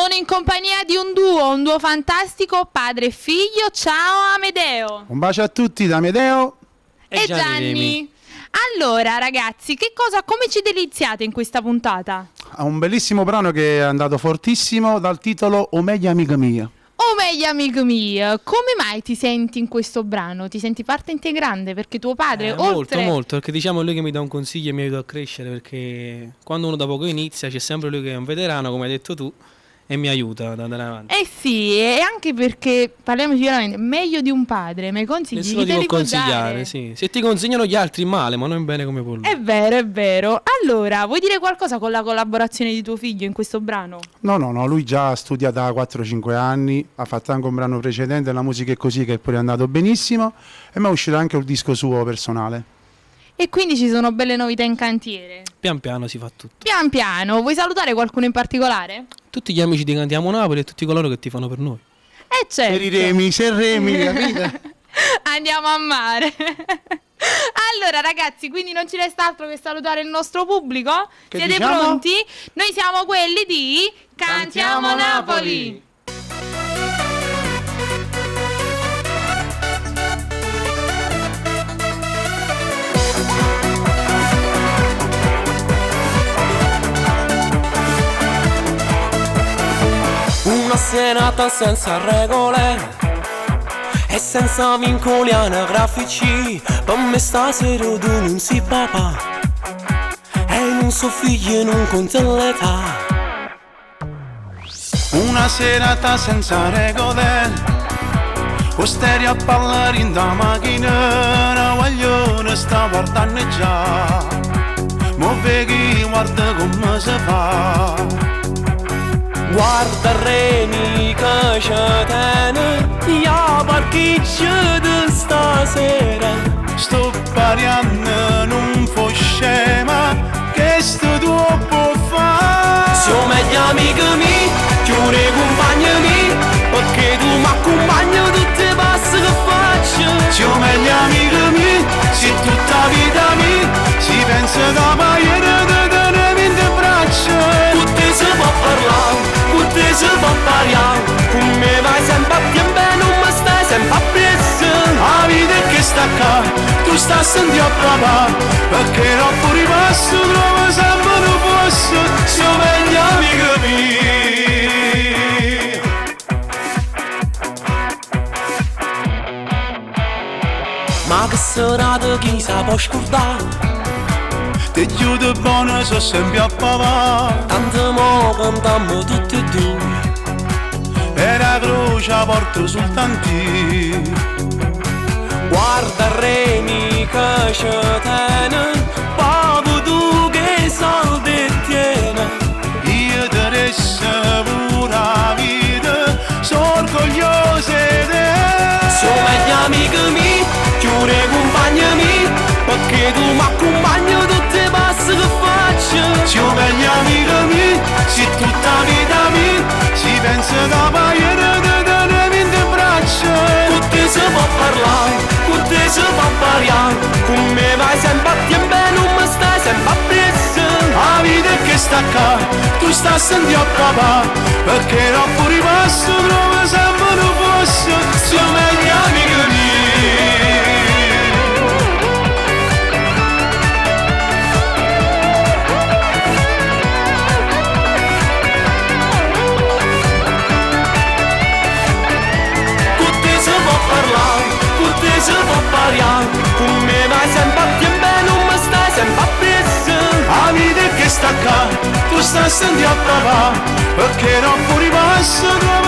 Sono in compagnia di un duo fantastico, padre e figlio. Ciao Amedeo. Un bacio a tutti da Amedeo e Gianni. Allora ragazzi, come ci deliziate in questa puntata? Ha un bellissimo brano che è andato fortissimo dal titolo O meglio amica mia. Oh meglio amico mio, come mai ti senti in questo brano? Ti senti parte integrante perché tuo padre oltre... Molto, perché diciamo è lui che mi dà un consiglio e mi aiuta a crescere, perché quando uno da poco inizia c'è sempre lui che è un veterano, come hai detto tu, e mi aiuta ad andare avanti. Eh sì, e anche perché, parliamoci veramente, meglio di un padre, ma i consigli nessuno ti può consigliare, sì. Se ti consigliano gli altri male, ma non bene come può lui. È vero. Allora, vuoi dire qualcosa con la collaborazione di tuo figlio in questo brano? No, lui già studia da 4-5 anni, ha fatto anche un brano precedente, La musica è così, che pure è andato benissimo, e mi è uscito anche un disco suo personale. E quindi ci sono belle novità in cantiere? Pian piano si fa tutto. Pian piano, vuoi salutare qualcuno in particolare? Tutti gli amici di Cantiamo Napoli e tutti coloro che ti fanno per noi. Certo. Per i remi, capite? Andiamo a mare. Allora ragazzi, quindi non ci resta altro che salutare il nostro pubblico. Che Siete diciamo? pronti? Noi siamo quelli di Cantiamo Napoli. Una serata senza regole e senza vincoli anagrafici. Per me stasera tu non si papà e non so figli e non conta l'età. Una serata senza regole, o steri a parlare in da macchina, una guaglione sta guardando già, mo vedi guarda come si fa. Guarda Reni che ci tiene, io parcheggia di stasera. Sto pariando non fa scema, che sto tu può fare. Siamo meglio amici miei, più ne compagni miei, perché tu mi accompagni tutti i passi che faccio. Siamo meglio amici miei, se tutta vita mia, si pensa da magliera da tenere in braccia. Tutti si può parlare, tutti si può parlare, con me vai sempre a tempo e non mi stai sempre a presso. La vita è che sta qua, tu stai sentendo a papà, perché non fuori passo, trovo sempre un posto, siamo meglio amici miei. Ma che serata chi sa può scordare? Ti chiudo buono, sono sempre a papà, Tanto mo cantammo tutti e due, e la croce la porto soltanto io. guarda Reni che ci tiene, proprio tu che soldi tiene. Io ti resto pure la vita, sono orgoglioso di te. Siamo meglio amici miei, più ne compagni miei, perché tu mi accompagni tutti i passi che faccio. Siamo meglio amici miei, se tutta vita mia, si pensa da magliera da tenere in braccia. Tutti si può parlare, tutti si può parlare, con me vai sempre a tempo e non mi stai sempre a presso. La vita è che sta qua, tu stai sentendo a papà, perché non fuori passo, trovo sempre un posto, siamo meglio amici miei. Si può parlare, con me vai sempre a tempo e non mi stai sempre a presso. La vita è che sta qua, tu stai sentendo a papà, perché non fuori passo, trovo